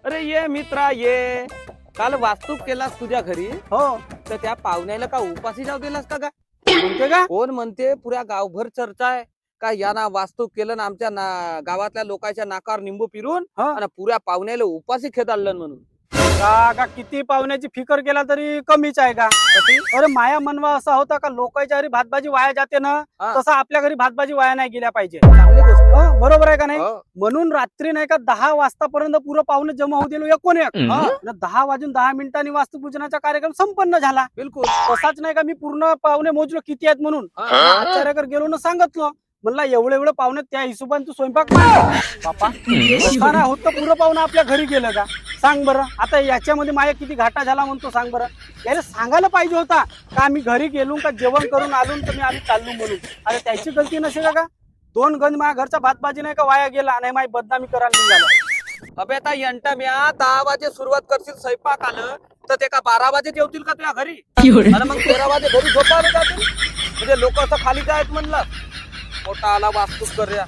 अरे ये मित्रा ये, काल वास्तूक केलास तुझ्या घरी हो तर त्या पाहुण्याला का उपाशी जाऊ दिलास का? म्हणते का कोण म्हणते पुऱ्या गावभर चर्चा आहे का या ना वास्तूक केलं ना आमच्या गावातल्या लोकांच्या नाकावर निंबू पिरून हा. आणि पुऱ्या पाहुण्याला उपाशी खेदाळलं म्हणून. का किती पाहुण्याची फिकर केला तरी कमीच आहे का? अरे माया मनवा असा होता का लोकांच्या घरी भातभाजी वाया जाते ना, हा. तसं आपल्या घरी भातभाजी वाया नाही गेल्या पाहिजे. चांगली गोष्ट. बरोबर आहे का नाही? हो. म्हणून रात्री नाही का 10 वाजतापर्यंत पुरं पाहुणे जमा होऊ दिलो एकूण एक. हा. आणि 10 वाजून 10 मिनिटांनी वास्तुपूजनाचा कार्यक्रम संपन्न झाला. बिलकुल. तसाच नाही का मी पूर्ण पाहुणे मोजलो किती आहेत म्हणून. हा. आचार्याकडे गेलो ना सांगितलं म्हणला एवढे पाहुणे त्या हिशोबाने तू स्वयंपाक कर. बापा तसा नाही होत तर पुरं पाहुणं आपल्या घरी गेलं का? सांग बरं आता याच्यामध्ये माझ्या किती घाटा झाला म्हणतो सांग बरं. याने सांगायला पाहिजे होता का आम्ही घरी गेलो का जेवण करून आलो तर आम्ही चाललो म्हणून. अरे त्याची गलती नसेल का? 2 गंज माझ्या घरचा भातभाजी नाही का वाया गेला नाही माझी बदनामी करायला निघाला. अबे आता यंटा म्या 10 वाजे सुरुवात करशील स्वयंपाक आलं तर ते का 12 वाजे जेवतील का तुझ्या घरी? आणि मग 13 वाजे घरी झोपायला जातील म्हणजे लोक असं खाली जायत म्हणलं मोठा आला वास्तूक करूया.